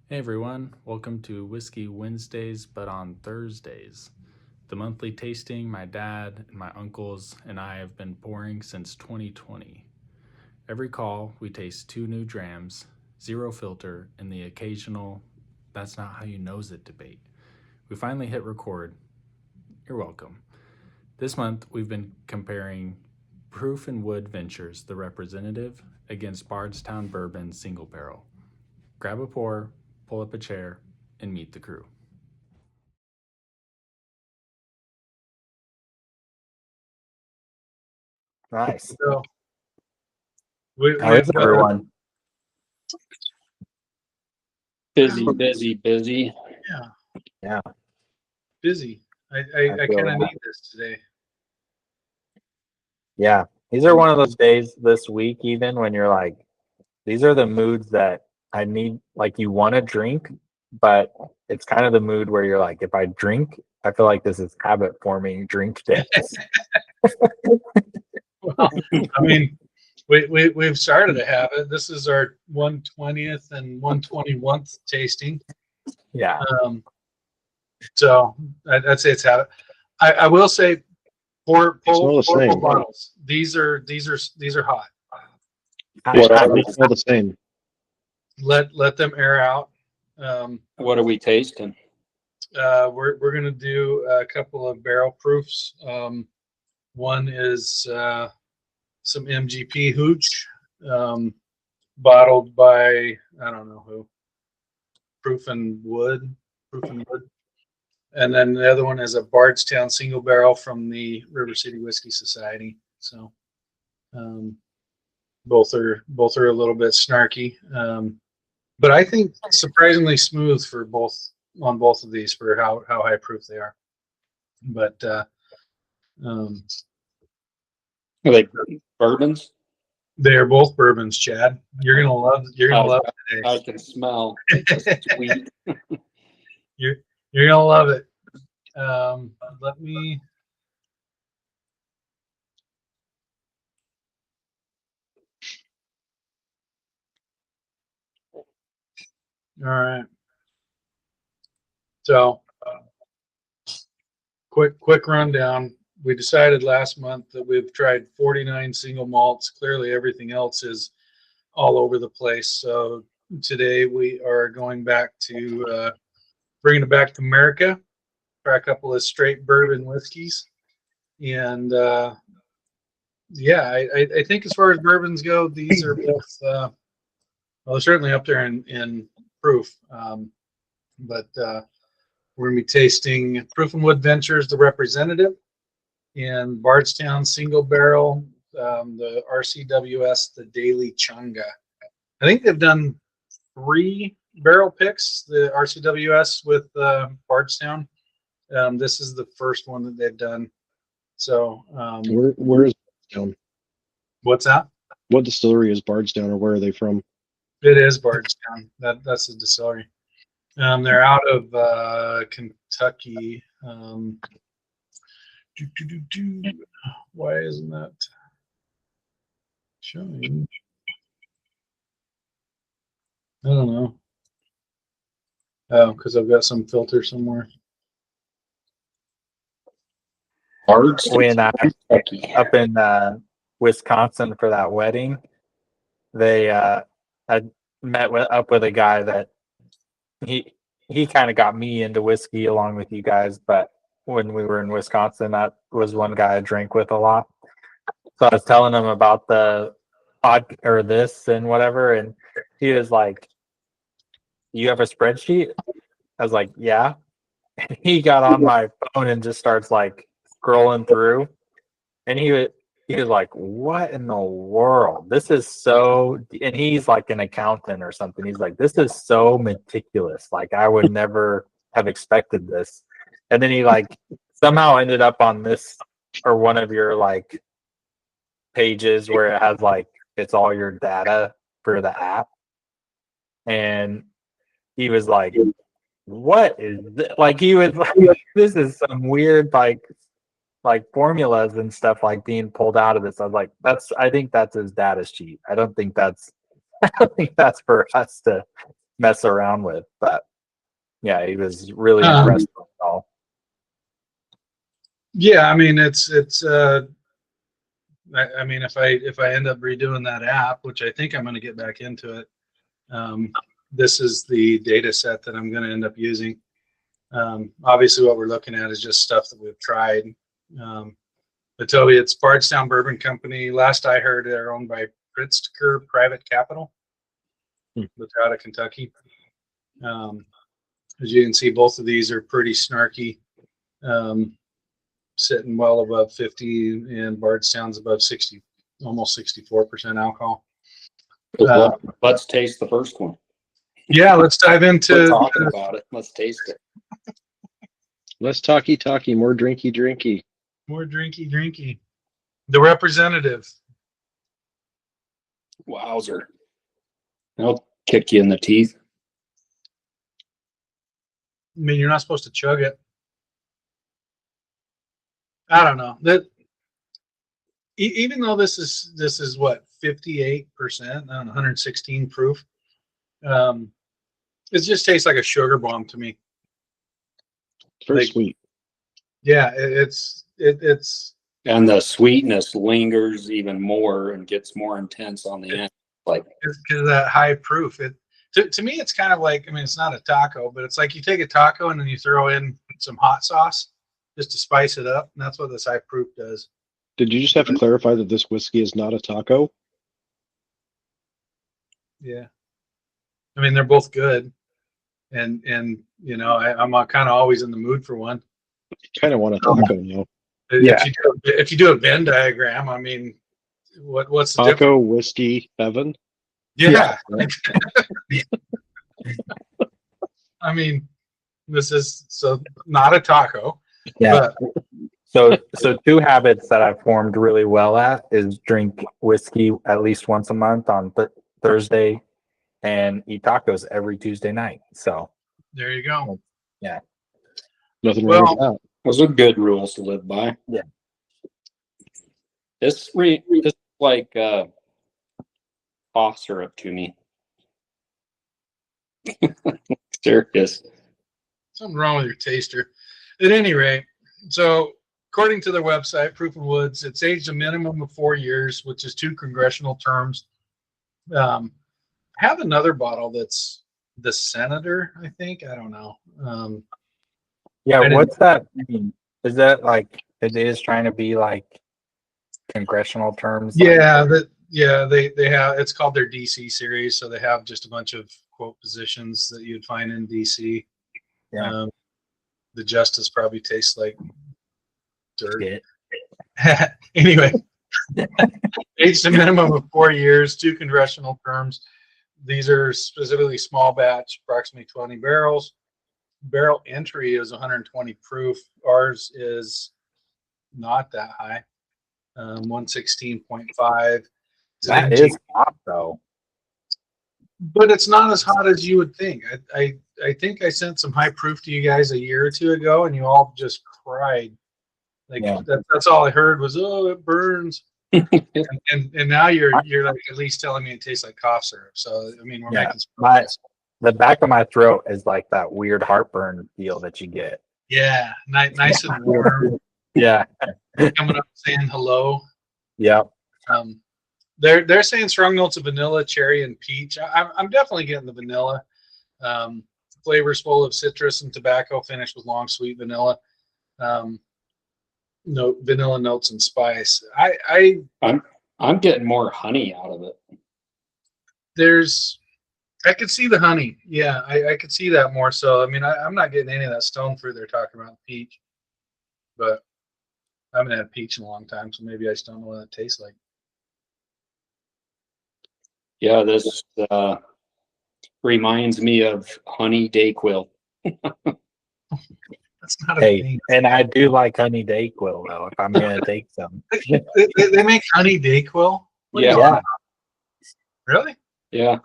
Hey everyone, welcome to Whiskey Wednesdays, but on Thursdays. The monthly tasting my dad and my uncles and I have been pouring since 2020. Every call, we taste two new drams, zero filter, and the occasional, that's not how you nose it debate. We finally hit record. You're welcome. This month, we've been comparing Proof and Wood Ventures, the representative, against Bardstown Bourbon Single Barrel. Grab a pour, pull up a chair, and meet the crew. Nice. So we, How we've is everyone? Busy. yeah, Yeah, busy. I I feel kind of that. need this today. Yeah, these are one of those days this week, even when you're like, these are the moods that I need. Like, you want to drink, but it's kind of the mood where you're like, if I drink, I feel like this is habit forming drink days. Well, I mean, we've started to have it. This is our 120th and 121st tasting. Yeah, So I'd say it's habit. I will say pour Smell the same. bottles. These are hot. They smell the same. Let them air out. What are we tasting? We're gonna do a couple of barrel proofs. One is some MGP hooch, bottled by I don't know who, Proof and Wood, and then the other one is a Bardstown single barrel from the River City Whiskey Society. So um, both are a little bit snarky, but I think surprisingly smooth for both on both of these for how high proof they are. But um, Are they bourbons? they are both bourbons, Chad. You're gonna love today. I can smell the sweet. You're gonna love it. Let me. All right. So, quick rundown. We decided last month that we've tried 49 single malts. Clearly, everything else is all over the place. So today we are going back to bringing it back to America. Try a couple of straight bourbon whiskeys, and yeah, I think as far as bourbons go, these are both well, they're certainly up there in proof. But we're going to be tasting Proof and Wood Ventures, the representative, and Bardstown Single Barrel, the RCWS, the Daily Changa. I think they've done 3 barrel picks, the RCWS with Bardstown. This is the first one that they've done. So, Where is Bardstown? what's that? What distillery is Bardstown, or where are they from? It is Bardstown. That's the distillery. They're out of Kentucky. Why isn't that showing? I don't know. Oh, because I've got some filter somewhere. when up in Wisconsin for that wedding, they I met up with a guy that he kind of got me into whiskey along with you guys, but when we were in Wisconsin, that was one guy I drank with a lot. So I was telling him about the pod or this and whatever, and he was like, "You have a spreadsheet?" I was like, "Yeah." And he got on my phone and just starts like scrolling through, and he was like, "What in the world? This is so," and he's like an accountant or something. He's like, "This is so meticulous. Like I would never have expected this." And then he like somehow ended up on this or one of your like pages where it has like it's all your data for the app. And he was like, "What is this?" Like he was like, "This is some weird like formulas and stuff like being pulled out of this." I was like, I think that's his data sheet. I don't think that's for us to mess around with. But yeah, he was really Um, impressed with it all. Yeah, I mean, I mean, if I end up redoing that app, which I think I'm going to get back into it, this is the data set that I'm going to end up using. Obviously, what we're looking at is just stuff that we've tried. But Toby, it's Bardstown Bourbon Company. Last I heard, they're owned by Pritzker Private Capital, which are out of Kentucky. As you can see, both of these are pretty snarky, sitting well above 50, and Bardstown's above 60, almost 64% alcohol. Let's taste the first one. Yeah, let's dive We're into. talking about it. Let's taste it. Less talky, more drinky. More drinky. The representative. Wowzer. That'll kick you in the teeth. I mean, you're not supposed to chug it. I don't know that. Even though this is what 58% on 116 proof, it just tastes like a sugar bomb to me. It's very Like- sweet. Yeah, it's And the sweetness lingers even more and gets more intense on the end. Like, because of that high proof. To me, it's kind of like, I mean, it's not a taco, but it's like you take a taco and then you throw in some hot sauce just to spice it up, and that's what this high proof does. Did you just have to clarify that this whiskey is not a taco? Yeah, I mean, they're both good, and you know, I'm kind of always in the mood for one. Kind of want a taco now. Yeah. If you do a Venn diagram, I mean, what's the difference? Taco, whiskey, heaven. Yeah. right? I mean, this is so not a taco. Yeah. But So two habits that I've formed really well at is drink whiskey at least once a month on Thursday and eat tacos every Tuesday night. So there you go. Nothing wrong with that. those are good rules to live by. Yeah. This is like cough syrup to me. Serious. Something wrong with your taster. At any rate, so according to their website, Proof and Woods, it's aged a minimum of 4 years, which is 2 congressional terms. Have another bottle that's the Senator, I think. I don't know. I yeah, didn't- what's that mean? Is that like it is trying to be like congressional terms? like- They have. It's called their DC series, so they have just a bunch of quote positions that you'd find in DC. Yeah. The Justice probably tastes like dirt. Shit. Anyway, aged a minimum of 4 years, 2 congressional terms. These are specifically small batch, approximately 20 barrels. Barrel entry is 120 proof. Ours is not that high, 116.5. That is hot though. But it's not as hot as you would think. I think I sent some high proof to you guys a year or two ago, and you all just cried. Like Yeah. that's all I heard was, "Oh, it burns." and now you're like at least telling me it tastes like cough syrup. So I mean, we're Yeah, making some my- progress. The back of my throat is like that weird heartburn feel that you get. Yeah, nice and warm. Yeah. Coming up saying hello. Yeah. They're saying strong notes of vanilla, cherry, and peach. I'm definitely getting the vanilla. Flavors full of citrus and tobacco, finished with long sweet vanilla. Vanilla notes and spice. I'm getting more honey out of it. I could see the honey. Yeah, I could see that more so. I mean, I'm not getting any of that stone fruit they're talking about, peach. But I haven't had peach in a long time, so maybe I just don't know what it tastes like. Yeah, this reminds me of honey Dayquil. That's not a Hey, thing. and I do like honey Dayquil though. If I'm gonna take some. They make honey Dayquil? What are you Yeah. on? Really? Yeah.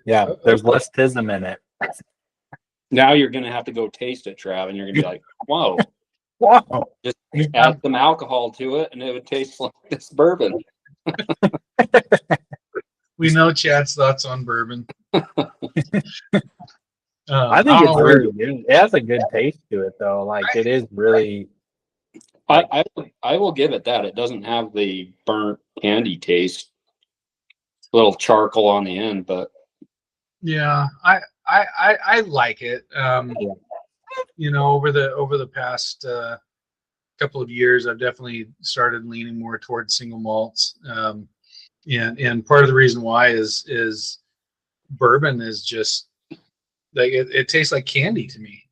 Yeah, there's less tism in it. Now you're gonna have to go taste it, Trav, and you're gonna be like, "Whoa!" Wow. Just add some alcohol to it, and it would taste like this bourbon. We know Chad's thoughts on bourbon. I think it's really good. It has a good taste to it, though. Like it is really. I will give it that. It doesn't have the burnt candy taste. A little charcoal on the end, but yeah, I like it. You know, over the past couple of years, I've definitely started leaning more towards single malts. And part of the reason why is bourbon is just like it tastes like candy to me.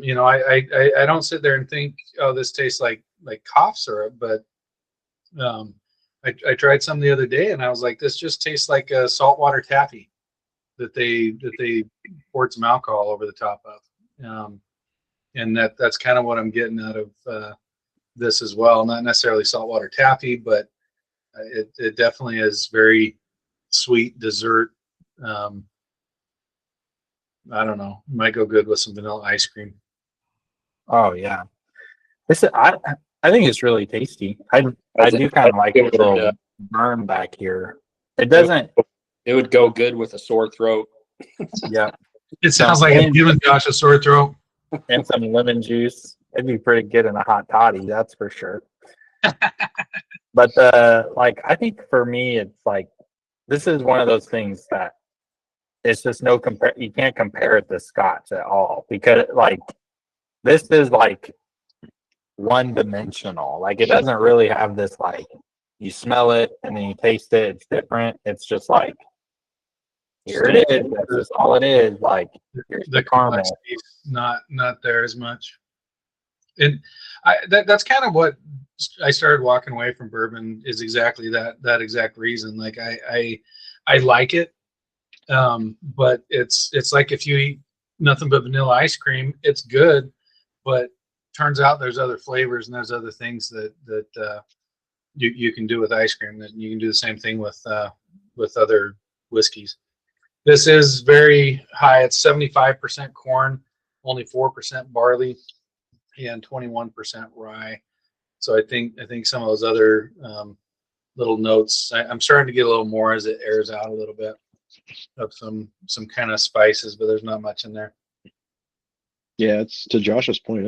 You know, I don't sit there and think, oh, this tastes like cough syrup, but I tried some the other day and I was like, this just tastes like a saltwater taffy that they poured some alcohol over the top of. And that's kind of what I'm getting out of this as well. Not necessarily saltwater taffy, but it definitely is very sweet dessert. I don't know. Might go good with some vanilla ice cream. Oh yeah, I think it's really tasty. I do kind of like a little burn back here. It doesn't. It would go good with a sore throat. Yeah, It sounds like it's giving Josh a sore throat. and some lemon juice. It'd be pretty good in a hot toddy, that's for sure. But like I think for me, it's like this is one of those things that it's just no compare. You can't compare it to Scotch at all because like this is like one dimensional. Like it doesn't really have this like you smell it and then you taste it. It's different. It's just like here it is. That's just all it is. Like here's the caramel. Complexity's not there as much. And that's kind of what I started walking away from bourbon is exactly that exact reason. Like I like it, but it's like if you eat nothing but vanilla ice cream, it's good, but turns out there's other flavors and there's other things that you can do with ice cream that you can do the same thing with other whiskeys. This is very high. It's 75% corn, only 4% barley, and 21% rye. So I think some of those other little notes, I'm starting to get a little more as it airs out a little bit of some kind of spices, but there's not much in there. Yeah, it's to Josh's point.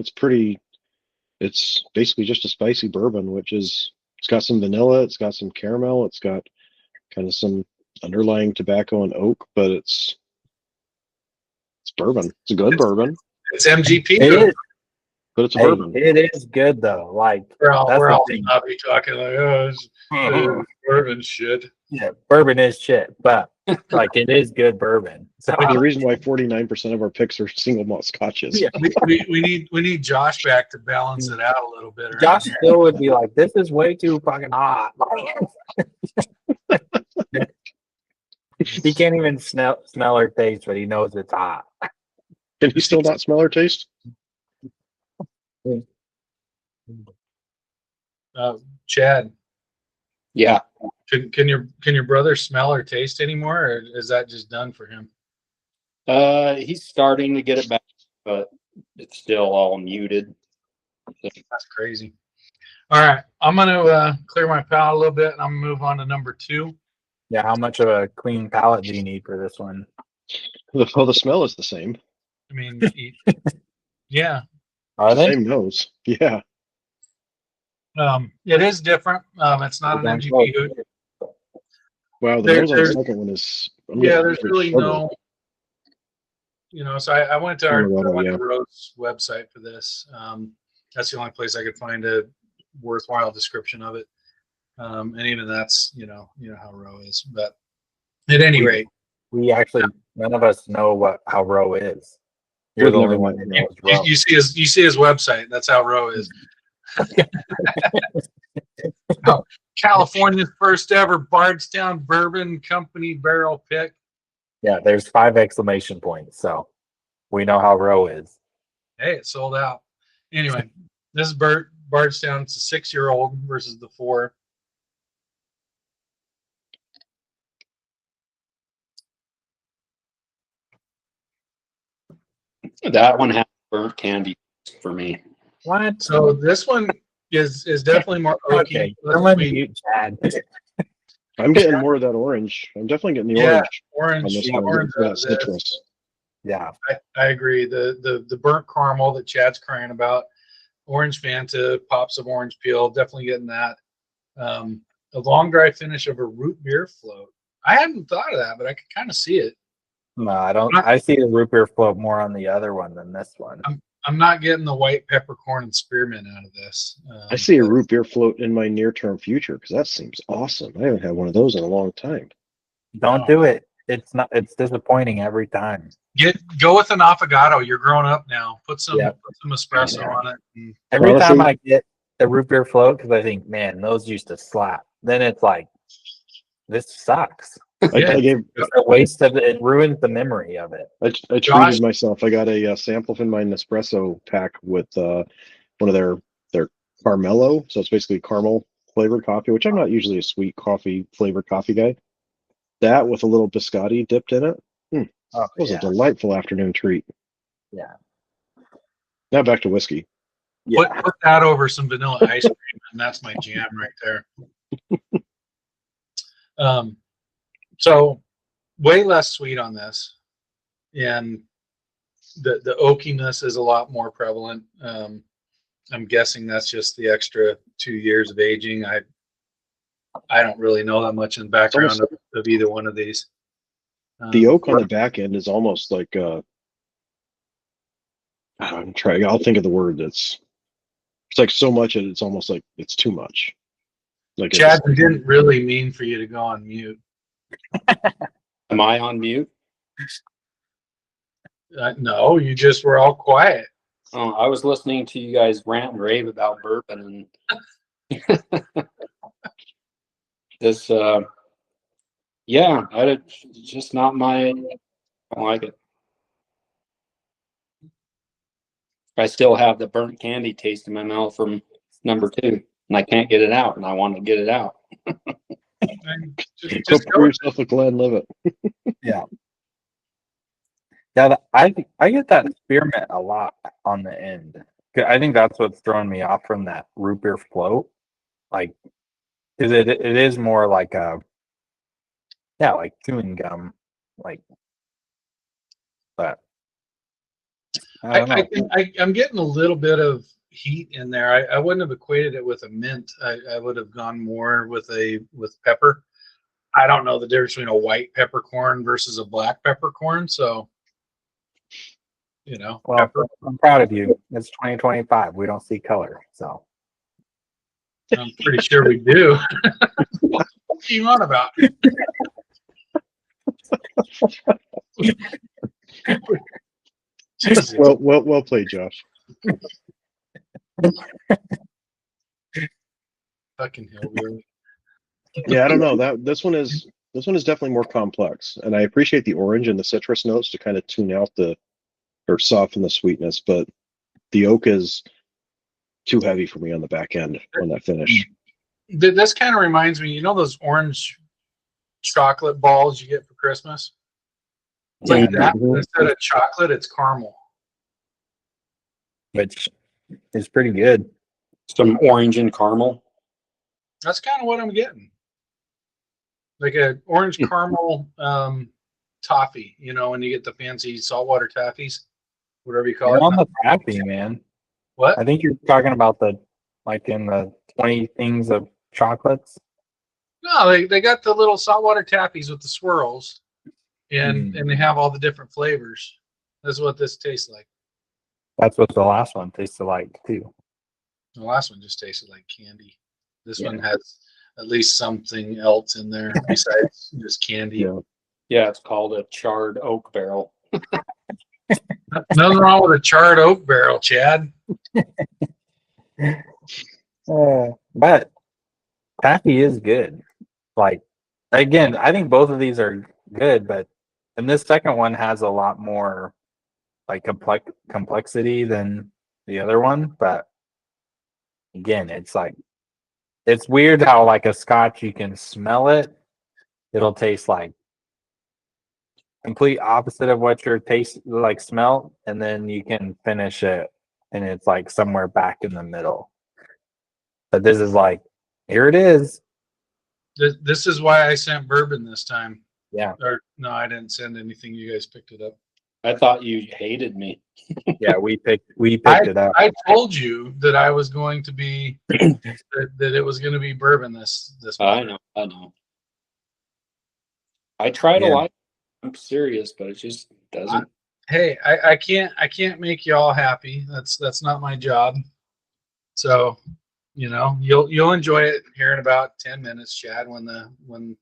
It's basically just a spicy bourbon, which is it's got some vanilla, it's got some caramel, it's got kind of some underlying tobacco and oak, but it's bourbon. It's a good bourbon, It's MGP. It is. but it's a Hey, bourbon. it is good though. Like We're all the thing. not be talking like, oh, it's bourbon shit. Yeah, bourbon is shit, but like it is good bourbon. So There's a reason why 49% of our picks are single malt scotches. Yeah. We need Josh back to balance it out a little bit. around Josh here. still would be like, "This is way too fucking hot." He can't even smell or taste, but he knows it's hot. Can you still not smell or taste? Chad, Yeah. can your brother smell or taste anymore, or is that just done for him? He's starting to get it back, but it's still all muted. That's crazy. All right, I'm gonna clear my palate a little bit, and I'm gonna move on to number 2. Yeah, how much of a clean palate do you need for this one? Well, the smell is the same. I mean, yeah, Are they? Same nose. Yeah. it is different. It's not an MGP hoot. Wow, the There's- nose on the second one is. Yeah, there's really struggle. no, so I went to Colorado, yeah. Rose's website for this. That's the only place I could find a worthwhile description of it. And even that's, you know how Roe is, but at any rate, We actually none of us know how Roe is. You're We've the only never one met who knows Roe. you see his website. That's how Roe is. Oh, California's first ever Bardstown Bourbon Company barrel pick. Yeah, there's 5 exclamation points, so we know how Roe is. Hey, it sold out. Anyway, this is Bardstown. It's a 6-year-old versus the 4. That one has burnt candy for me. What? So this one is definitely more oaky. Okay, less someone sweet. mute Chad. I'm getting more of that orange. I'm definitely getting the Yeah, orange on this one. I'm orange. getting that citrus. Yeah. I agree. The burnt caramel that Chad's crying about, orange Fanta, pops of orange peel, definitely getting that. A long dry finish of a root beer float. I hadn't thought of that, but I could kind of see it. No, I don't. I see the root beer float more on the other one than this one. I'm not getting the white peppercorn and spearmint out of this. I see a root beer float in my near-term future because that seems awesome. I haven't had one of those in a long time. Don't do it. It's not. It's disappointing every time. Go with an affogato. You're growing up now. Put some Yeah. espresso on it. And Every Honestly- time I get a root beer float, because I think, man, those used to slap. Then it's like, this sucks. I gave It's a waste of it. It ruins the memory of it. I Josh? treated myself. I got a sample in my Nespresso pack with one of their Carmelo. So it's basically caramel flavored coffee, which I'm not usually a sweet coffee flavored coffee guy. That with a little biscotti dipped in it. Oh, It was yeah. a delightful afternoon treat. Yeah. Now back to whiskey. Yeah. put that over some vanilla ice cream, and that's my jam right there. So way less sweet on this, and the oakiness is a lot more prevalent. I'm guessing that's just the extra 2 years of aging. I don't really know that much in the background of either one of these. The oak on the back end is almost like I'm trying. I'll think of the word. It's like so much, and it's almost like it's too much. Like Chad, we didn't really mean for you to go on mute. Am I on mute? No, you just were all quiet. Oh, I was listening to you guys rant and rave about bourbon and this. Yeah, it's just not my. I don't like it. I still have the burnt candy taste in my mouth from number 2, and I can't get it out, and I want to get it out. Go Just pour go. yourself a Glenlivet. Yeah, I get that spearmint a lot on the end. I think that's what's throwing me off from that root beer float. Like, because it is more like like chewing gum, like. But I don't know. I'm getting a little bit of heat in there. I wouldn't have equated it with a mint. I would have gone more with pepper. I don't know the difference between a white peppercorn versus a black peppercorn. So, Well, pepper. I'm proud of you. It's 2025. We don't see color, so. I'm pretty sure we do. What are you on about? Jesus. Well played, Josh. Fucking hillbilly. Yeah, I don't know. This one is definitely more complex, and I appreciate the orange and the citrus notes to kind of tune out or soften the sweetness, but the oak is too heavy for me on the back end on that finish. This kind of reminds me, those orange chocolate balls you get for Christmas? It's like that. Mhm. Instead of chocolate, it's caramel. Which is pretty good. Some orange and caramel. That's kind of what I'm getting. Like a orange caramel toffee, when you get the fancy saltwater taffies, whatever you call You're it. on the taffy, man. What? I think you're talking about in the 20 things of chocolates. No, they got the little saltwater taffies with the swirls, and they have all the different flavors. That's what this tastes like. That's what the last one tasted like too. The last one just tasted like candy. This one has at least something else in there besides just candy. Yeah. Yeah, it's called a charred oak barrel. Nothing wrong with a charred oak barrel, Chad. But taffy is good. Like, again, I think both of these are good, and this second one has a lot more complexity than the other one. But again, it's weird how a scotch, you can smell it, it'll taste like complete opposite of what your taste smell, and then you can finish it and it's somewhere back in the middle. But this is here it is. This is why I sent bourbon this time. Yeah. Or no, I didn't send anything. You guys picked it up. I thought you hated me. Yeah, we picked it up. I told you that I was going to be that it was going to be bourbon this I month. know. I tried a Yeah. lot. I'm serious, but it just doesn't. Hey, I can't make you all happy. That's not my job. So, you'll enjoy it here in about 10 minutes, Chad, when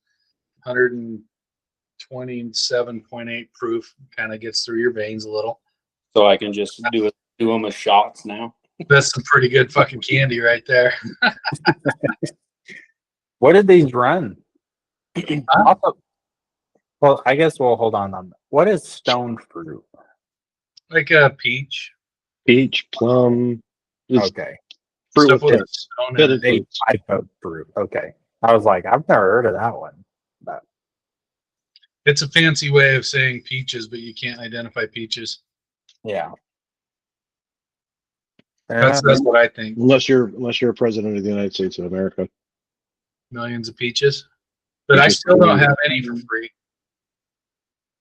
127.8 proof kind of gets through your veins a little. So I can just do them as shots now. That's some pretty good fucking candy right there. What did these run? Also, well, I guess we'll hold on them. What is stone fruit? Like a peach. Peach, plum, it's Okay. fruit Stuff with with a taste. stone Bit in of it. fruit. Type of fruit. Okay. I was like, I've never heard of that one. But It's a fancy way of saying peaches, but you can't identify peaches. yeah. That's what I think. Unless you're a president of the United States of America. Millions of peaches. But I Peaches still for don't free. have any for free.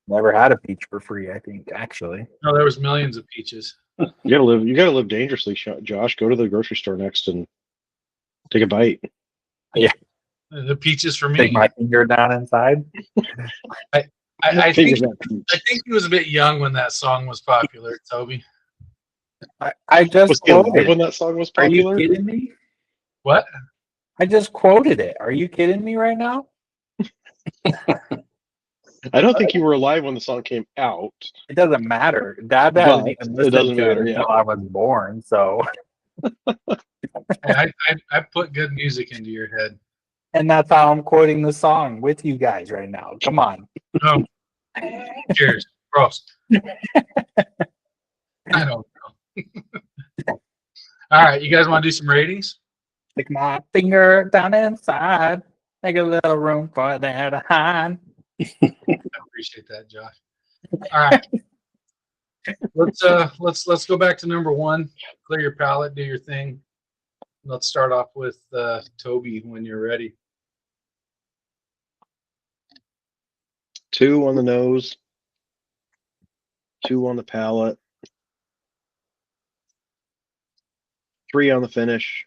Never had a peach for free, I think, actually. No, there was millions of peaches. You gotta live dangerously, Josh. Go to the grocery store next and take a bite. The peaches for me. Take my finger down inside. I Figure think that. I think he was a bit young when that song was popular, Toby. I just Was he alive quoted. when that song was Are you popular? kidding me? What? I just quoted it. Are you kidding me right now? I don't think you were alive when the song came out. It doesn't matter. Dad But hasn't even it listened doesn't to matter, it yeah. until I was born. So, I put good music into your head. and that's how I'm quoting the song with you guys right now. Come on. Oh, cheers. Prost. I don't know. All right, you guys want to do some ratings? Stick my finger down inside. Make a little room for there to hide. I appreciate that, Josh. All right. Let's go back to number one. Clear your palate, do your thing. Let's start off with Toby when you're ready. 2 on the nose, 2 on the palate, 3 on the finish.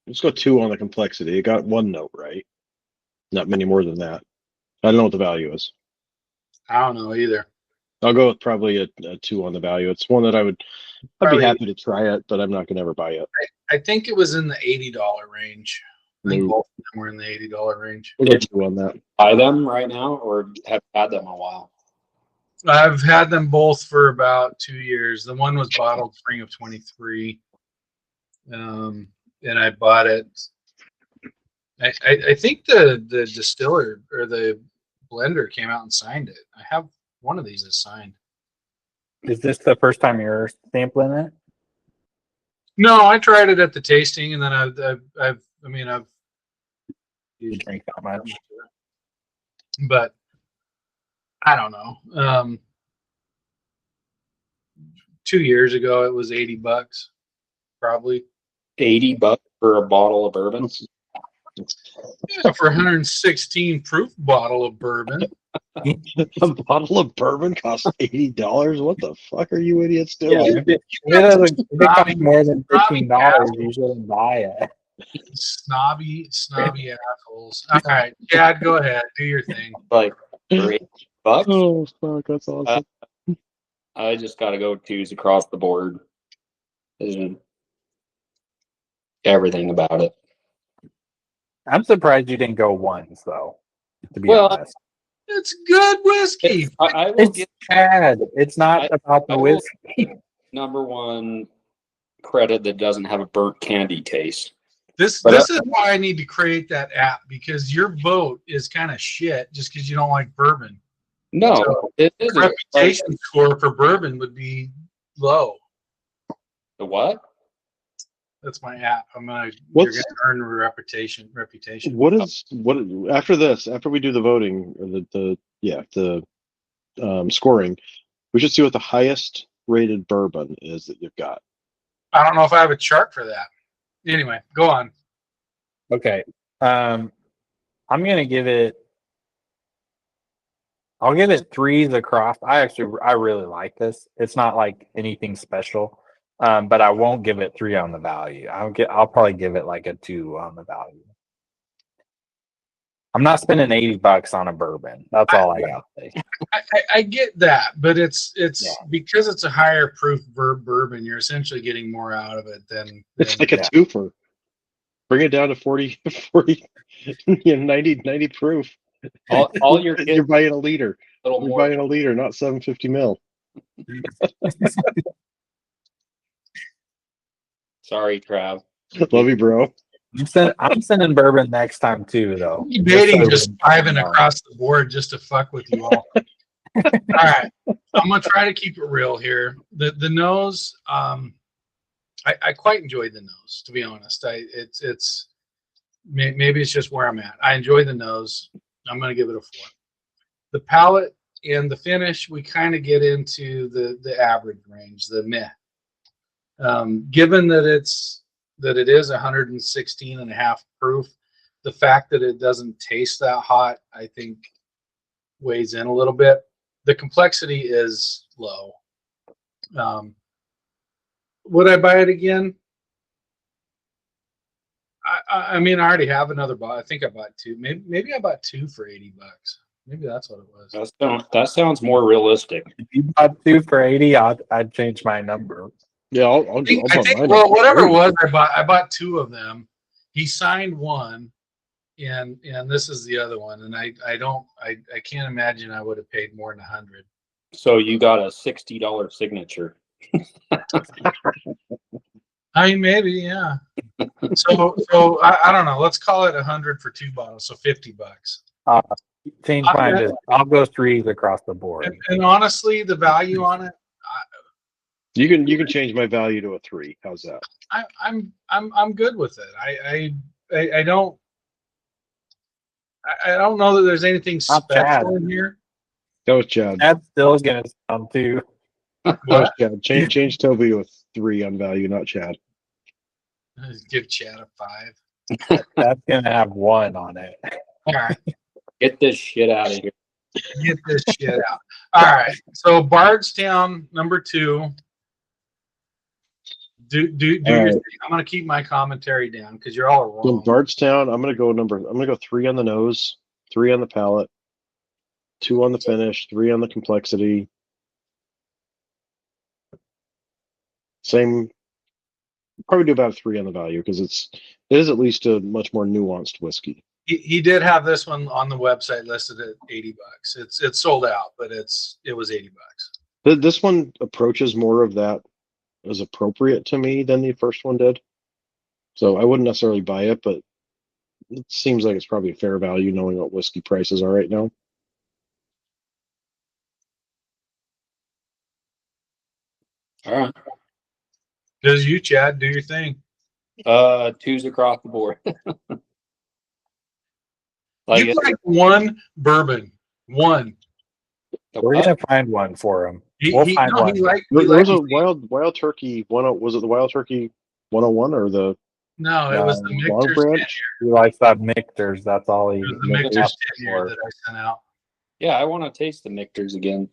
Let's go 2 on the complexity. It got 1 note right. Not many more than that. I don't know what the value is. I don't know either. I'll go with probably a 2 on the value. It's one that I'd Probably- be happy to try it, but I'm not gonna ever buy it. I think it was in the $80 range. I think No. both of them were in the $80 range. We'll go 2 on that. Buy them right now, or have had them a while. I've had them both for about 2 years. The one was bottled spring of 23. And I bought it. I think the distiller or the blender came out and signed it. I have one of these is signed. Is this the first time you're sampling it? No, I tried it at the tasting, and then I've You drink that much? but I don't know. 2 years ago, it was $80, probably. $80 for a bottle of bourbon. Yeah, for 116 proof bottle of bourbon. A bottle of bourbon costs $80. What the fuck are you idiots doing? Yeah, if it costs more than $15, you shouldn't buy it. Snobby assholes. All right, Chad, go ahead, do your thing. Like $8. Oh fuck, that's awesome. I just got to go 2s across the board. Isn't everything about it? I'm surprised you didn't go 1s though. To be Well, honest, It's good whiskey. I will it's give Chad. It's not about the I will- whiskey. number one credit that doesn't have a burnt candy taste. This is why I need to create that app, because your vote is kind of shit just because you don't like bourbon. No, So, it isn't. Reputation score for bourbon would be low. The what? That's my app. You're What's- gonna earn a reputation. What after this? After we do the voting or the scoring, we should see what the highest rated bourbon is that you've got. I don't know if I have a chart for that. Anyway, go on. Okay. I'm gonna give it. I'll give it 3s across. I really like this. It's not like anything special, but I won't give it 3 on the value. I'll probably give it like a 2 on the value. I'm not spending $80 on a bourbon. That's all I got to say. I get that, but it's Yeah. because it's a higher proof bourbon. You're essentially getting more out of it than It's like a Yeah. twofer. Bring it down to 40, 90 proof. All your You're kids buying a liter. a little You're more. buying a liter, not 750 mil. Sorry, Trav. Love you, bro. I'm sending bourbon next time too, though. debating just so- fiving across the board just to fuck with you all. All right, I'm gonna try to keep it real here. The nose, I quite enjoyed the nose, to be honest. It's maybe it's just where I'm at. I enjoy the nose. I'm gonna give it a 4. The palate and the finish, we kind of get into the average range, the meh. Given that it is 116.5 proof, the fact that it doesn't taste that hot, I think, weighs in a little bit. The complexity is low. Would I buy it again? I mean, I already have another bottle. I think I bought 2. Maybe I bought 2 for $80. Maybe that's what it was. That sounds more realistic. If you bought 2 for 80, I'd change my number. Yeah, I'll I think, put mine well, up. whatever it was, I bought 2 of them. He signed one, and this is the other one. And I can't imagine I would have paid more than 100. So you got a $60 signature. I mean, maybe, yeah. So I don't know. Let's call it 100 for 2 bottles, so $50. Change mine to I'll go 3s across the board. And honestly, the value on it, You can change my value to a 3. How's that? I'm good with it. I don't know that there's anything Not Chad. special in here. That was Chad. That's still gonna sound 2. That was Chad. Change Toby to a 3 on value, not Chad. Give Chad a 5. That's gonna have 1 on it. All right, Get this shit out of here. get this shit out. All right, so Bardstown number 2. Do your right. thing. I'm gonna keep my commentary down because you're all So wrong. Bardstown, I'm gonna go 3 on the nose, 3 on the palate, 2 on the finish, 3 on the complexity. Same, probably do about a 3 on the value because it is at least a much more nuanced whiskey. He did have this one on the website listed at $80. It's sold out, but it was $80. This one approaches more of that as appropriate to me than the first one did. So I wouldn't necessarily buy it, but it seems like it's probably a fair value knowing what whiskey prices are right now. All right. Does you, Chad, do your thing. 2s across the board. You like one bourbon, one. We're gonna find one for him. He find one. There was a wild turkey was it the Wild Turkey 101 or the No, it was the Long Michter's Branch? He likes that Michter's. That's all he. It was the Michter's Michter's for. tenure that I sent out. Yeah, I want to taste the Michter's again.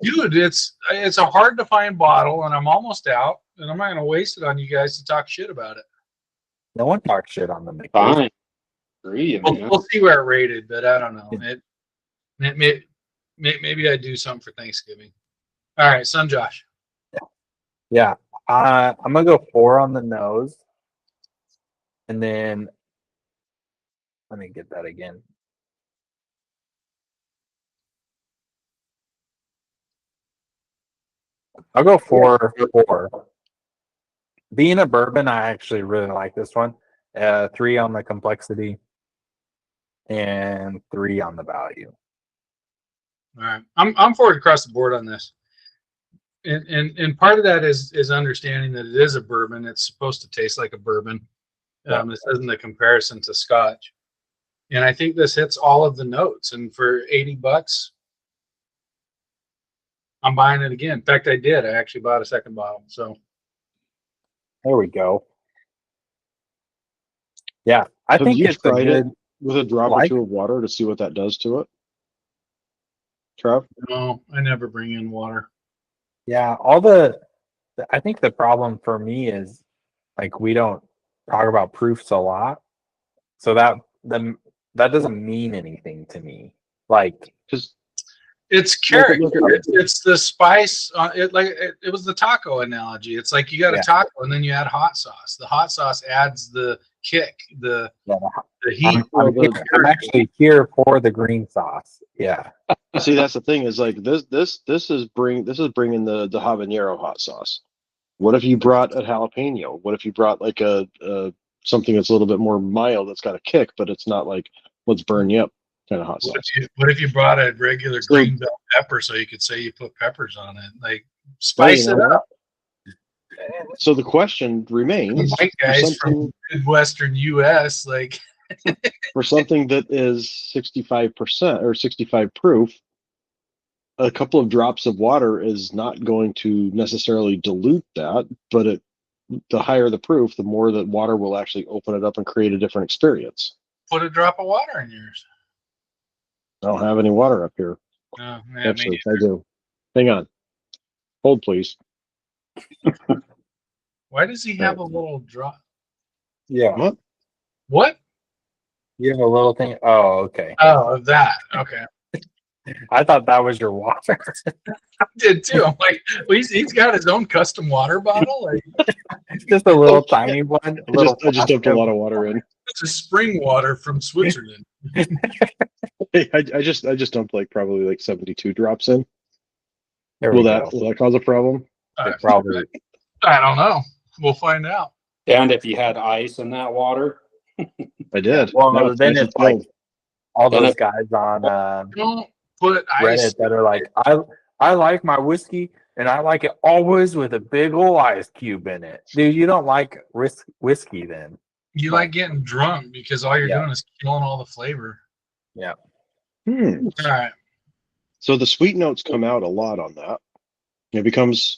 Dude, it's a hard to find bottle, and I'm almost out, and I'm not gonna waste it on you guys to talk shit about it. No one talks shit on the Michter's. Fine. Agree, man. We'll see where it rated, but I don't know. Maybe I do something for Thanksgiving. All right, son Josh. Yeah, I'm gonna go 4 on the nose, and then let me get that again. I'll go 4. Being a bourbon, I actually really like this one. 3 on the complexity, and 3 on the value. All right, I'm for it across the board on this, and part of that is understanding that it is a bourbon. It's supposed to taste like a bourbon. This isn't a comparison to Scotch, and I think this hits all of the notes. And for $80, I'm buying it again. In fact, I did. I actually bought a second bottle. So There we go. Yeah, I Have think you it's a tried it good. with a drop Like- or two of water to see what that does to it? Trav? No, I never bring in water. Yeah, I think the problem for me is like we don't talk about proofs a lot, so that doesn't mean anything to me. Like, Because It's Look- character. look at- It's the spice. It was the taco analogy. It's like you got a Yeah. taco and then you add hot sauce. The hot sauce adds the kick, the yeah, heat. I'm actually here for the green sauce. Yeah, see, that's the thing is like this is bringing the habanero hot sauce. What if you brought a jalapeno? What if you brought like a something that's a little bit more mild that's got a kick, but it's not like let's burn you up kind of hot sauce. What if you brought a regular So- green bell pepper so you could say you put peppers on it? Like spice Well, it you know up. what? So the question remains White for guys something, from Midwestern U.S. like for something that is 65% or 65 proof, a couple of drops of water is not going to necessarily dilute that, but the higher the proof, the more that water will actually open it up and create a different experience. put a drop of water in yours. I don't have any water up here. Oh, yeah, Actually, I do. Hang on. Hold, please. why does he have a little drop? yeah. What? What? You have a little thing. Oh, okay. Oh, that. Okay. I thought that was your water. I did too. I'm like, well, he's got his own custom water bottle. Like, Just a little tiny one. A little I just dumped a plastic- lot of water in. it's a spring water from Switzerland. I just dumped like probably like 72 drops in. There we Will go. that cause a problem? It probably. I don't know. We'll find out. And if you had ice in that water, I did. Well, Now then nice it's and like cold. all Then those it- guys on Don't put ice. Reddit that are like, I like my whiskey and I like it always with a big old ice cube in it. Dude, you don't like whiskey then. You like getting drunk because all you're Yeah. doing is killing all the flavor. Hmm. All right. So the sweet notes come out a lot on that. It becomes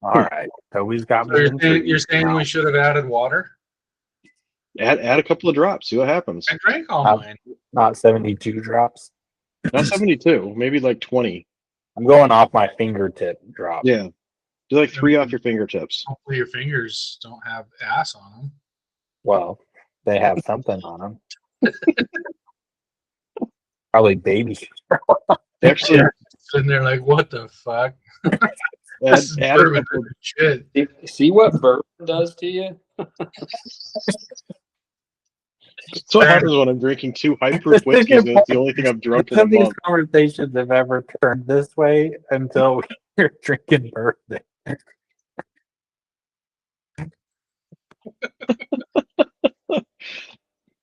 All right. So we've got So you're saying we should have added water? add a couple of drops, see what happens. I drank all Uh, mine. not 72 drops. Not 72, maybe like 20. I'm going off my fingertip drop. Yeah. Do like 3 off your fingertips. Hopefully your fingers don't have ass on them. Well, they have something on them. Probably baby. Actually, Sitting there like, what the fuck? add, This is add a bourbon couple, shit. see what bourbon does to you? that's what happens when I'm drinking 2 high-proof whiskeys and it's the only thing I've drunk in None a of these month. conversations have ever turned this way until we're drinking bourbon.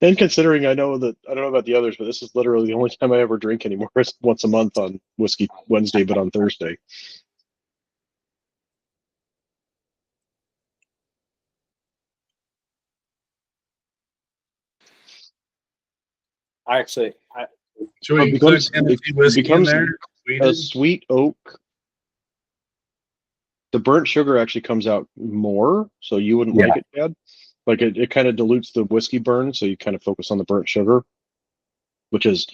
And considering I don't know about the others, but this is literally the only time I ever drink anymore. It's once a month on Whiskey Wednesday, but on Thursday. Actually, Should we It include becomes- Tennessee it whiskey in becomes there? A Sweden? sweet oak. The burnt sugar actually comes out more, so you wouldn't like it, Chad. Like it kind of dilutes the whiskey burn, so you kind of focus on the burnt sugar, which is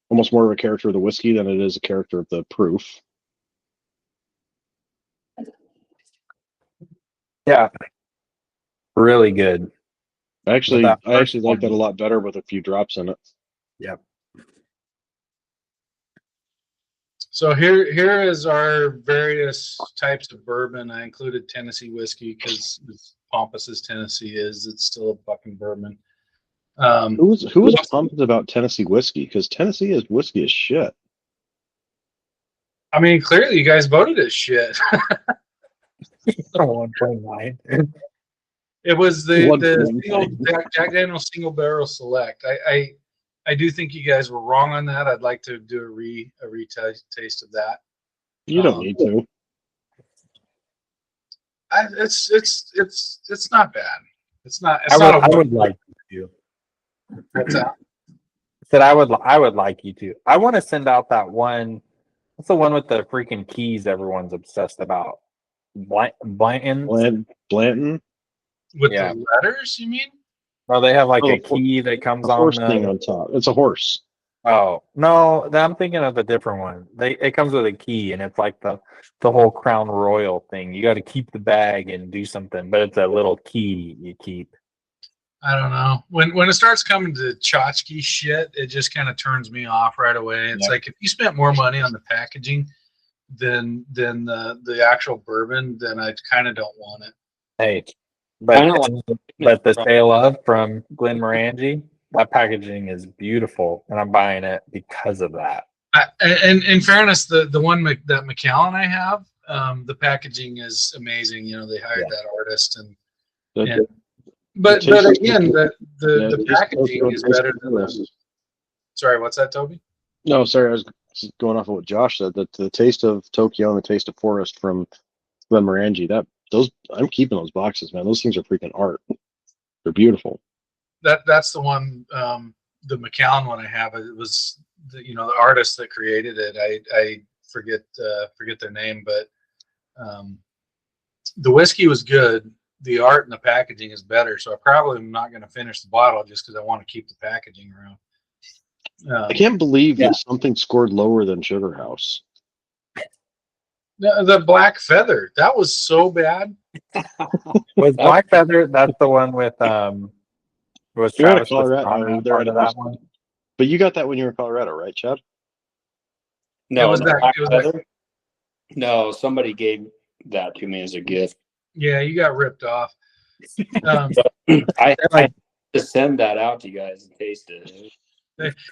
almost more of a character of the whiskey than it is a character of the proof. yeah, really good. I actually that I actually first like that a one- lot better with a few drops in it. So here is our various types of bourbon. I included Tennessee whiskey because as pompous as Tennessee is, it's still a fucking bourbon. Who was pumped about Tennessee whiskey? Because Tennessee is whiskey as shit. I mean, clearly you guys voted as shit. 1.9. It was the 1.9. single Jack Daniel's single barrel select. I do think you guys were wrong on that. I'd like to do a retaste of that. You don't need to. It's not bad. It's not. It's I not would, a I would like you to. What's that? Said I would like you to. I want to send out that one. What's the one with the freaking keys everyone's obsessed about? Blanton. Blanton. With Yeah. the letters, you mean? Well, they have like Oh, a key that comes The on horse thing the. on top. It's a horse. Oh no, I'm thinking of a different one. It comes with a key, and it's like the whole Crown Royal thing. You got to keep the bag and do something, but it's a little key you keep. I don't know. When it starts coming to tchotchke shit, it just kind of turns me off right away. It's Yeah. like if you spent more money on the packaging than the actual bourbon, then I kind of don't want it. Hey, I don't but the sale of from Glenmorangie, that packaging is beautiful, and I'm buying it because of that. And in fairness, the one that Macallan I have, the packaging is amazing. You know, they hired that artist, but taste of again, Tokyo- the taste of packaging Tokyo is tastes better than the. delicious. Sorry, what's that, Toby? No, sorry, I was going off of what Josh said. That the taste of Tokyo and the taste of Forest from Glenmorangie. I'm keeping those boxes, man. Those things are freaking art. They're beautiful. That's the one, the Macallan one I have. It was the artist that created it. I forget their name, but the whiskey was good. The art and the packaging is better. So I probably am not going to finish the bottle just because I want to keep the packaging around. I can't believe that something scored lower than Sugar House. The Black Feather, that was so bad. Was Black Feather? That's the one with was You're out Travis of Colorado. Pastrana They're part of out that of- one? But you got that when you were in Colorado, right, Chad? No, It was that- Black it was that- Feather? No, somebody gave that to me as a gift. Yeah, you got ripped off. Um, I had to send that out to you guys and taste it.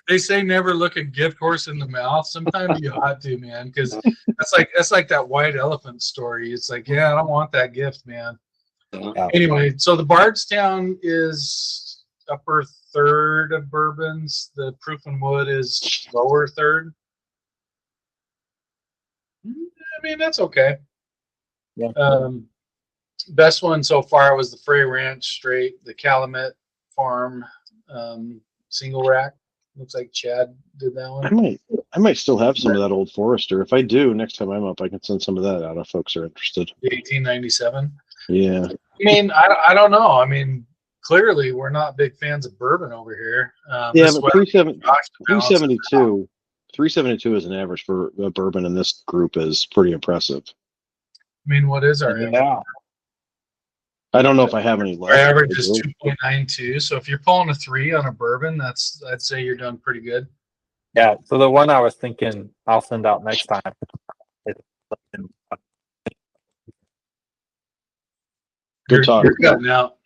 they say never look a gift horse in the mouth. Sometimes you ought to, man, because that's like that white elephant story. It's like, yeah, I don't want that gift, man. Anyway, so the Bardstown is upper third of bourbons. The Proof and Wood is lower third. I mean, that's okay. Yeah. Best one so far was the Frey Ranch Straight, the Calumet Farm single rack. Looks like Chad did that one. I might still have some of that old Forester. If I do, next time I'm up, I can send some of that out if folks are interested. The 1897. Yeah. I mean, I don't know. I mean, clearly we're not big fans of bourbon over here. Yeah, This is but what Josh balance it out. 372 as an average for a bourbon in this group is pretty impressive. I mean, what is our And average? now, I don't know if I have any Our left. average is 2.92. So if you're pulling a 3 on a bourbon, I'd say you're done pretty good. yeah. So the one I was thinking I'll send out next time. Good talk. You're cutting out.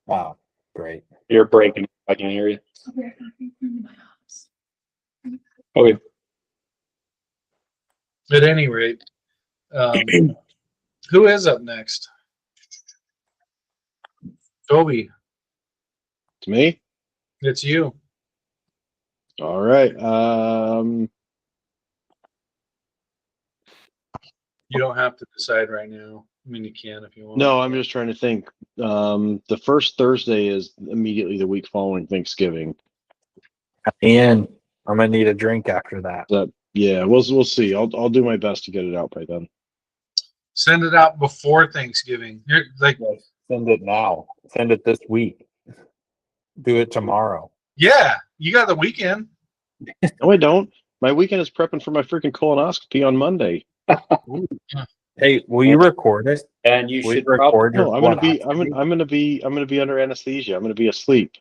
Wow, great. You're breaking. I can hear you. Okay. At any rate, who is up next? Toby, To me? it's you. All right. You don't have to decide right now. I mean, you can if you want. No, I'm just trying to think. The first Thursday is immediately the week following Thanksgiving. Ian, I'm gonna need a drink after that. Yeah, we'll see. I'll do my best to get it out by then. Send it out before Thanksgiving. You're like, Send it now. Send it this week. Do it tomorrow. yeah, you got the weekend. No, I don't. My weekend is prepping for my freaking colonoscopy on Monday. Hey, will you record it? And you Will should you record your No, I'm gonna be colonoscopy? I'm gonna be under anesthesia. I'm gonna be asleep.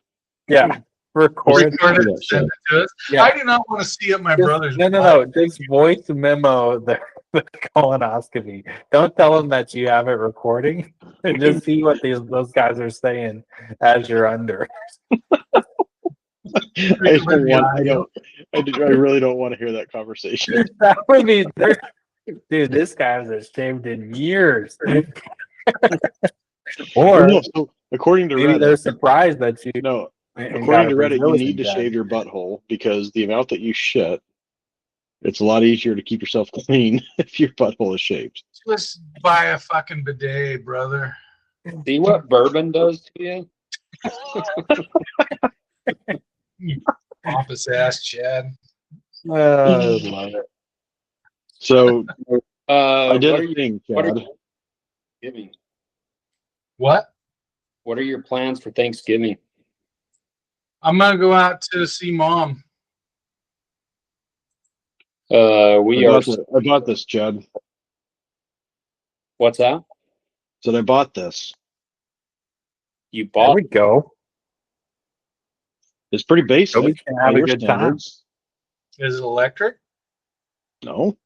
Yeah, record it. Record it Yeah, and send it to us. Yeah. I do not want to see it, my brother's. No. Just voice memo the colonoscopy. Don't tell them that you have it recording, and just see what those guys are saying as you're under. I really don't want to hear that conversation. That would be, dude. This guy hasn't shaved in years. Or No, so according to maybe they're Reddit, surprised that you. no, and got according a to Reddit, you Brazilian need to guy. shave your butthole because the amount that you shit, it's a lot easier to keep yourself clean if your butthole is shaved. Just buy a fucking bidet, brother. see what bourbon does to you. Pompous ass Chad. Love it. So I What did are a you? thing, what are Chad. Thanksgiving? What? What are your plans for Thanksgiving? I'm gonna go out to see Mom. We I are. bought this, Chad. What's that? Said I bought this. You There bought? we go. It's pretty basic. We can by have a your good time. standards. Is it electric? No.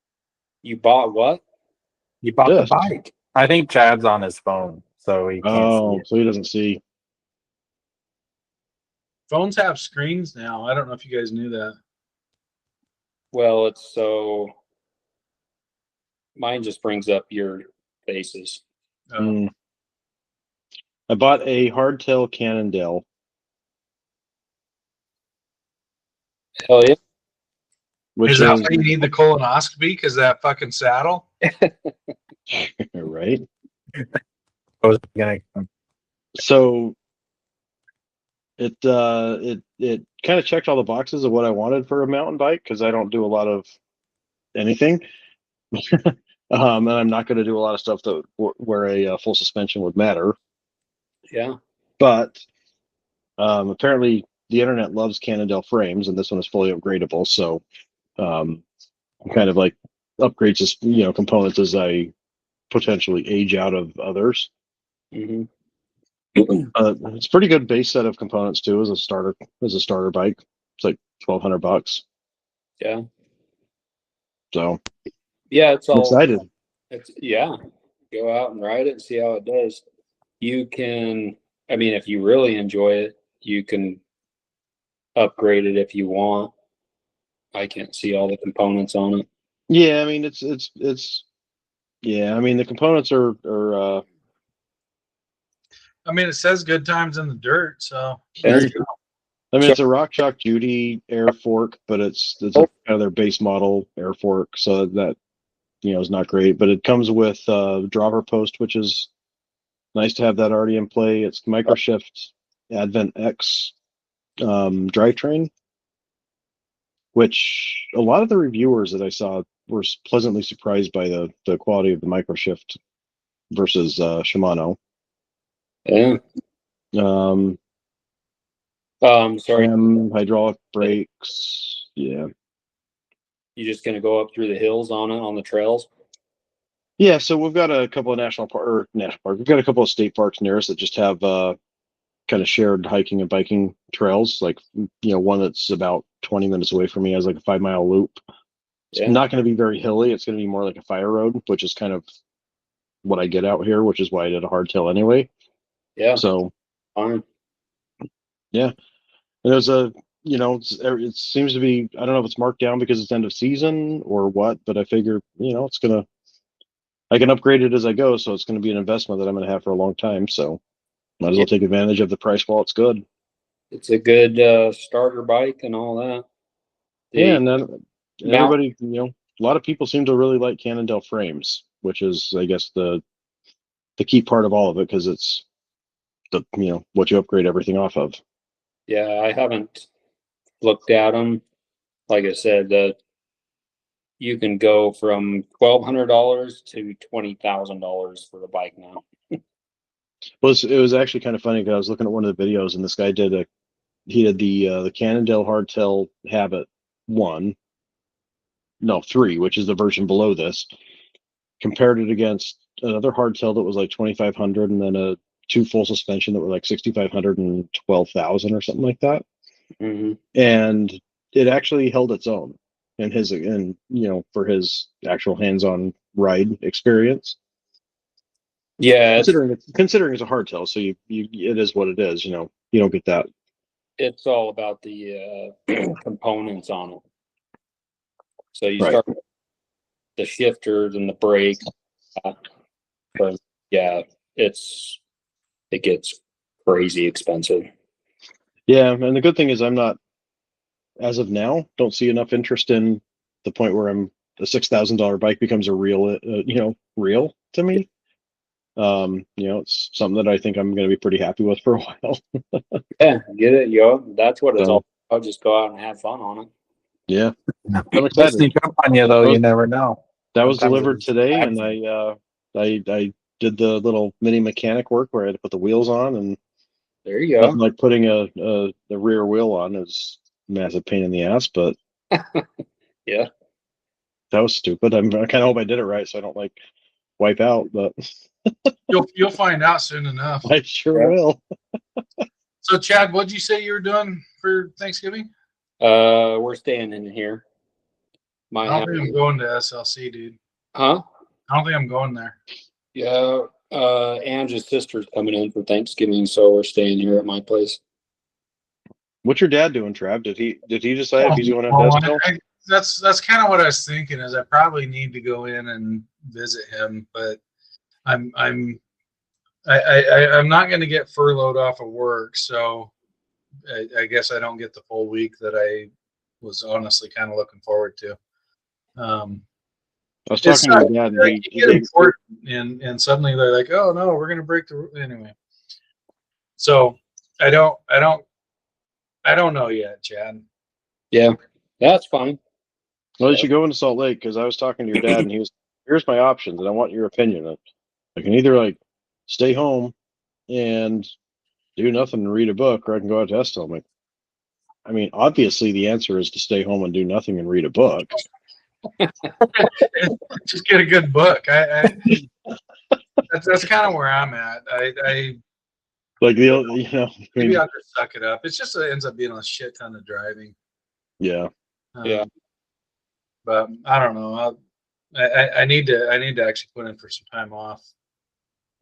You bought what? You bought the This. bike. I think Chad's on his phone, so he can't see Oh, it. so he doesn't see. Phones have screens now. I don't know if you guys knew that. Well, it's so. Mine just brings up your faces. Mm. I bought a hardtail Cannondale. Hell yeah! Which Is that why you need the colonoscopy? Because that fucking saddle? right? I was gonna. So it kind of checked all the boxes of what I wanted for a mountain bike because I don't do a lot of anything. And I'm not going to do a lot of stuff that where a full suspension would matter. Yeah. But apparently the internet loves Cannondale frames, and this one is fully upgradable. So kind of like upgrades as components as I potentially age out of others. Mm-hmm. It's a pretty good base set of components too as a starter bike. It's like $1,200. Yeah. So Yeah, it's I'm all. excited. Yeah. Go out and ride it and see how it does. You can. I mean, if you really enjoy it, you can upgrade it if you want. I can't see all the components on it. Yeah, I mean it's yeah, I mean the components are I mean, it says good times in the dirt, so There you I mean, it's a RockShox Judy air fork, but it's kind of their base model air fork, so that is not great. But it comes with dropper post, which is nice to have that already in play. It's Microshift Advent X drivetrain, which a lot of the reviewers that I saw were pleasantly surprised by the quality of the Microshift versus Shimano. Yeah. Sorry. Hydraulic brakes. Yeah. You just gonna go up through the hills on it on the trails? Yeah, so we've got a couple of national park. We've got a couple of state parks near us that just have kind of shared hiking and biking trails. Like one that's about 20 minutes away from me has like a 5-mile loop. It's Yeah. not going to be very hilly. It's going to be more like a fire road, which is kind of what I get out here, which is why I did a hardtail anyway. Yeah. So Fine. yeah, and there's a it seems to be, I don't know if it's marked down because it's end of season or what, but I figure I can upgrade it as I go, so it's going to be an investment that I'm going to have for a long time. So might as well take advantage of the price while it's good. It's a good starter bike and all that. Yeah, and then everybody, a lot of people seem to really like Cannondale frames, which is, I guess, the key part of all of it because it's the what you upgrade everything off of. Yeah, I haven't looked at them. Like I said, you can go from $1,200 to $20,000 for a bike now. Well, it was actually kind of funny because I was looking at one of the videos and this guy did the Cannondale Hardtail Habit 3, which is the version below this, compared it against another hardtail that was like 2,500 and then two full suspension that were like 6,500 and 12,000 or something like that. Mm-hmm. And it actually held its own for his actual hands-on ride experience. Yeah, considering it's a hardtail, so it is what it is. You don't get that. it's all about the components on it. So you Right. start with the shifters and the brakes, but yeah, it gets crazy expensive. Yeah, and the good thing is I'm not, as of now, don't see enough interest in the point where a $6,000 bike becomes a real to me. It's something that I think I'm going to be pretty happy with for a while. Yeah, get it, yo. That's what it's all about. Just go out and have fun on it. Yeah, I'm Let's excited. sneak up on you though. You never know. That was Sometimes delivered it's today, bad and for you. I did the little mini mechanic work where I had to put the wheels on, and There you go. nothing like putting the rear wheel on is a massive pain in the ass, but Yeah. that was stupid. I kind of hope I did it right so I don't like wipe out, but You'll find out soon enough. I sure Yeah. will. So, Chad, what'd you say you were doing for Thanksgiving? We're staying in here. I don't think I'm going to SLC, dude. Huh? I don't think I'm going there. Yeah. Angie's sister's coming in for Thanksgiving, so we're staying here at my place. What's your dad doing, Trav? Did he decide if he's going to Well, Desville? that's kind of what I was thinking. Is I probably need to go in and visit him, but I'm not going to get furloughed off of work, so I guess I don't get the full week that I was honestly kind of looking forward to. I was It's talking to your dad, and like he you get gave, important, and suddenly they're like, "Oh no, we're going to break the anyway." So I don't know yet, Chad. Yeah, that's fine. well, you should go into Salt Lake, because I was talking to your dad, and he was, here's my options, and I want your opinion. I can either like stay home and do nothing and read a book, or I can go out to Estill. I'm like, I mean, obviously the answer is to stay home and do nothing and read a book. Just get a good book. That's kind of where I'm at. I Like I maybe mean, I'll just suck it up. It's just it ends up being a shit ton of driving. yeah. Yeah. But I don't know. I need to actually put in for some time off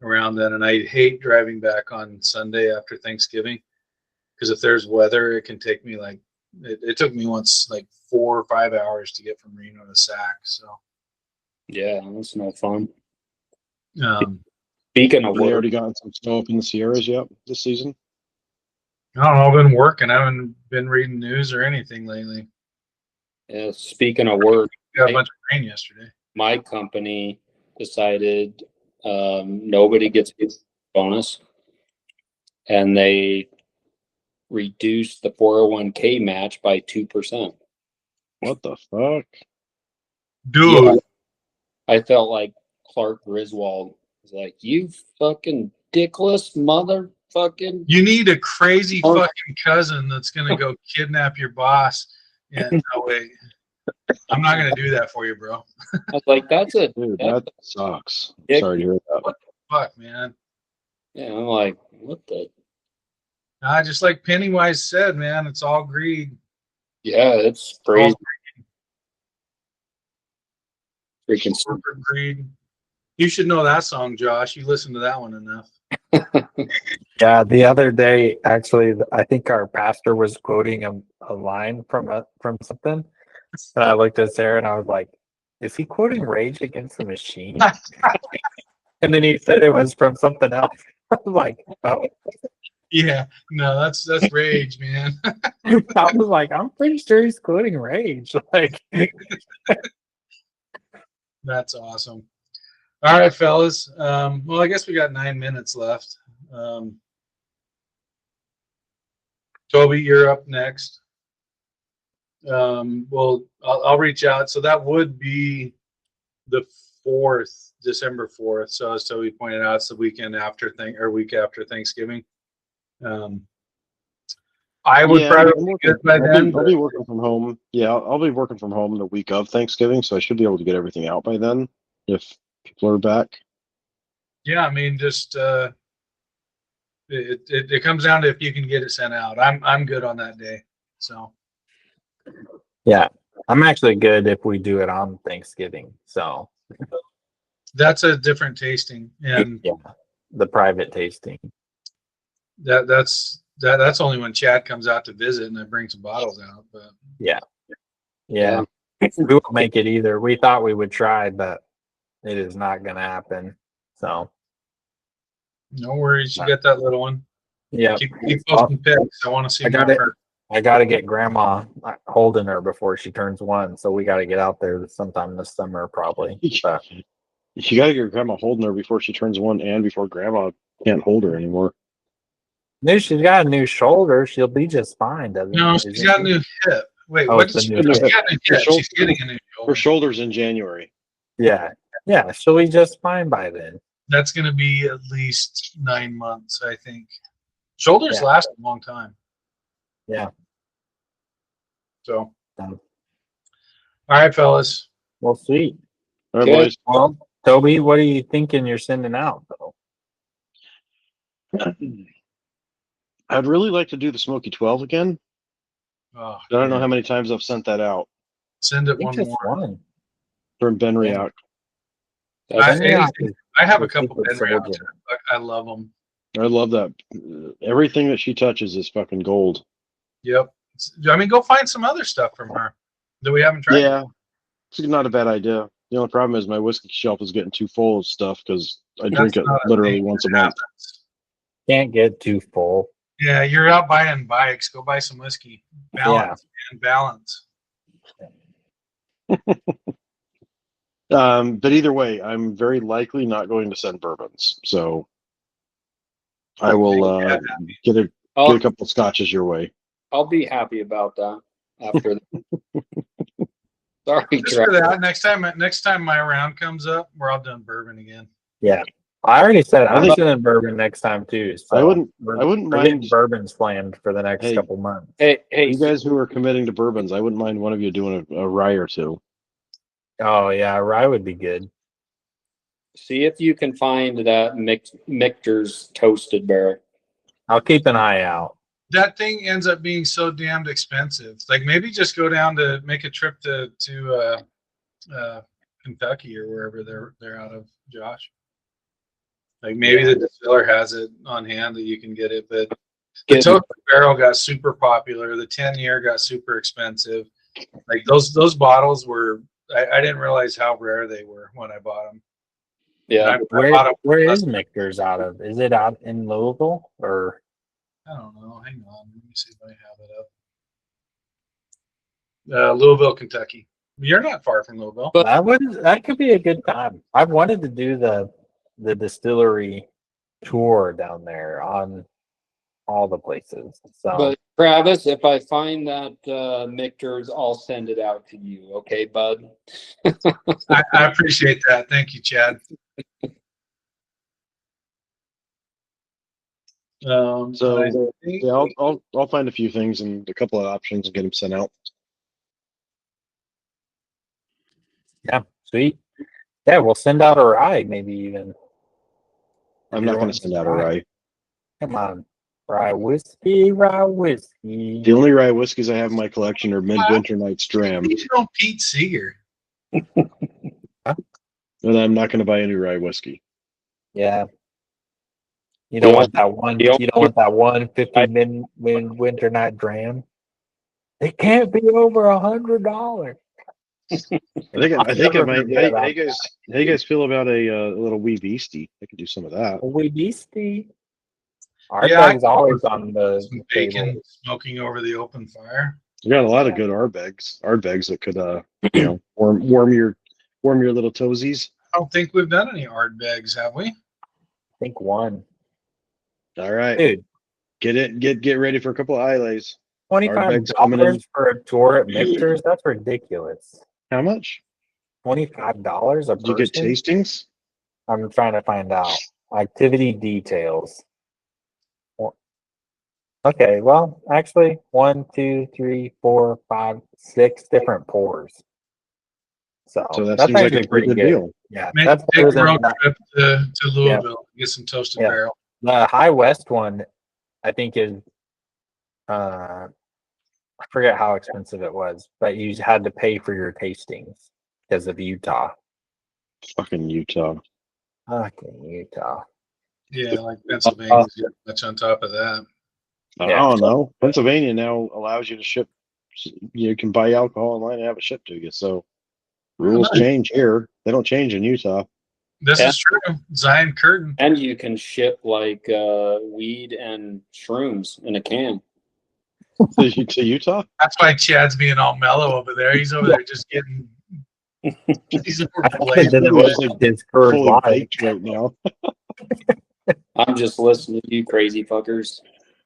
around then, and I hate driving back on Sunday after Thanksgiving because if there's weather, it can take me like it took me once like 4 or 5 hours to get from Reno to Sac. So Yeah, that's no fun. um, Speaking of Have they work, already gotten some snow up in the Sierras yet this season? I don't know. I've been working. I haven't been reading news or anything lately. speaking of work, Got a bunch of rain yesterday. my company decided nobody gets a bonus, and they reduced the 401k match by 2%. What the fuck? Dude, Yeah. I felt like Clark Griswold was like, "You fucking dickless motherfucking." you need a crazy Oh. fucking cousin that's gonna go kidnap your boss. And no way. I'm not gonna do that for you, bro. I was like, "That's a Dude, That- that sucks. Yeah. Sorry to hear that. Fuck, man. yeah." I'm like, "What the?" Just like Pennywise said, man, it's all greed. Yeah, it's crazy. Freaking Corporate greed. You should know that song, Josh. You listened to that one enough. Yeah, the other day, actually, I think our pastor was quoting a line from something, and I looked at Sarah and I was like, "Is he quoting Rage Against the Machine?" And then he said it was from something else. I was like, "Oh," Yeah, no, that's rage, man. I was like, "I'm pretty sure he's quoting Rage." Like, That's awesome. All right, fellas. Well, I guess we got 9 minutes left. Toby, you're up next. Well, I'll reach out. So that would be the 4th, December 4th. So as Toby pointed out, it's the weekend after week after Thanksgiving. I would probably be good by then. I'll be working from home. Yeah, I'll be working from home the week of Thanksgiving, so I should be able to get everything out by then if people are back. Yeah, I mean, just it comes down to if you can get it sent out. I'm good on that day. So yeah, I'm actually good if we do it on Thanksgiving. So that's a different tasting, and yeah, the private tasting. that's only when Chad comes out to visit and I bring some bottles out. But Yeah, we won't make it either. We thought we would try, but it is not going to happen. So no worries, you get that little one. yeah, Keep posting pics. I want to see I got more it. of her. I got to get grandma holding her before she turns 1. So we got to get out there sometime this summer, probably. But You got to get your grandma holding her before she turns 1 and before grandma can't hold her anymore. she's got a new shoulder. She'll be just fine, doesn't No, she? she's got a new hip. Wait, Oh, what it's did a she new she's hip. got a new hip. She's getting a new Her shoulder. shoulder's in January. Yeah, she'll be just fine by then. That's going to be at least 9 months, I think. Shoulders Yeah. last a long time. Yeah. So, Done. all right, fellas. Well, sweet. All right, Good. boys. Well, Toby, what are you thinking you're sending out though? I'd really like to do the Smoky 12 again. Oh, I don't know yeah. how many times I've sent that out Send I it think one just more. one. from Ben Yeah. Riak. That's- I have a The couple secret Ben Riaks. soldier. I love them. I love that. Everything that she touches is fucking gold. Yep. I mean, go find some other stuff from her that we haven't tried. Yeah, it's not a bad idea. The only problem is my whiskey shelf is getting too full of stuff because I drink it not a literally thing once a that month. happens. Can't get too full. Yeah, you're out buying bikes. Go buy some whiskey. Balance, man. Balance. But either way, I'm very likely not going to send bourbons. So I will get a I'll, couple of scotches your way. I'll be happy about that after that. Sorry, Just for Travis. that, next time my round comes up, we're all done bourbon again. Yeah. I already said I I'm think- sending bourbon next time too. So I wouldn't we're mind- getting bourbons planned for the next Hey. couple months. Hey, You guys who are committing to bourbons, I wouldn't mind one of you doing a rye or two. Oh yeah, rye would be good. see if you can find that Michter's toasted barrel. I'll keep an eye out. That thing ends up being so damned expensive. Like maybe just go down to make a trip to Kentucky or wherever they're out of, Josh. Like maybe the distiller has it on hand that you can get it, but the Get- toasted barrel got super popular. The 10-year got super expensive. Like those bottles were. I didn't realize how rare they were when I bought them. Yeah, Where is Michter's out of? Is it out in Louisville or? I don't know. Hang on. Let me see if I have it up. Louisville, Kentucky. You're not far from Louisville. But- That could be a good time. I've wanted to do the distillery tour down there on all the places. So but Travis, if I find that Michter's, I'll send it out to you. Okay, bud? I appreciate that. Thank you, Chad. So, I think- Yeah, I'll find a few things and a couple of options and get them sent out. yeah, sweet. Yeah, we'll send out a rye, maybe even. I'm not going to send out a rye. Come on, rye whiskey, rye whiskey. The only rye whiskeys I have in my collection are Midwinter Night's Dram, you know Pete Seeger. and I'm not going to buy any rye whiskey. Yeah. You don't Yeah. want that one. Yeah. You don't want that 150 winter night dram. It can't be over $100. I think never it might. forget about How you guys feel about a little wee beastie? I could do some of that. We beastie. Our Yeah, I bag's always on the Some table. bacon smoking over the open fire. We got a lot of good Ardbegs that could warm your little toesies. I don't think we've done any Ardbegs, have we? I think one. All right, Dude, get ready for a couple of eyelays. $25 coming in. for a tour at Michter's? That's ridiculous. How much? $25 a Did you get person? tastings? I'm trying to find out. Activity details. Okay, well, actually, 1, 2, 3, 4, 5, 6 different pours. So, So that that's seems like actually a pretty good deal. Yeah, Maybe that's take better a than road that. trip to Louisville. Get some toasted Yeah. barrel. The High West one. I think is, I forget how expensive it was, but you had to pay for your tastings because of Utah. Fucking Utah. Fucking Utah. Yeah, like Pennsylvania's got much on top of that. I Yeah. don't know. Pennsylvania now allows you to ship. You can buy alcohol online and have it shipped to you. So rules nice. change here. They don't change in Utah. This Yeah. is true. Zion Curtin. And you can ship like weed and shrooms in a can. To Utah? That's why Chad's being all mellow over there. He's over there just getting. He's over I blazing. didn't was look like at Discord Fully live. baked right now. I'm just listening to you crazy fuckers.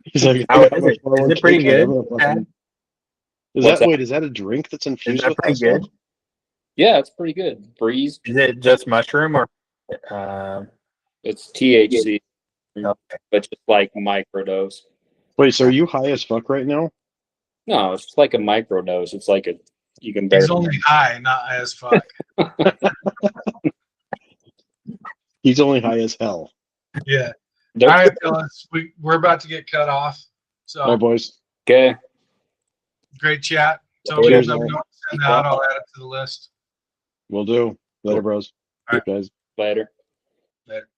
He's like, How "How is much it? more Is it pretty cake can I good, have in a fucking-" Chad? Is What's that that? wait? Is that a drink that's Is infused that with pretty that stuff? good? Yeah, it's pretty good. Breeze. Is it just mushroom or It's THC, Okay. but just like microdose. Wait, so are you high as fuck right now? No, it's just like a microdose. It's like you can He's barely. only high, not high as fuck. He's only high as hell. Yeah. They're All right, fellas, we're about to get cut off. So All right, boys. okay. great chat. Tell me Cheers, if I'm man. going to send out. I'll add it to the list. We'll do. Later, bros. All right. Guys. Later. Later.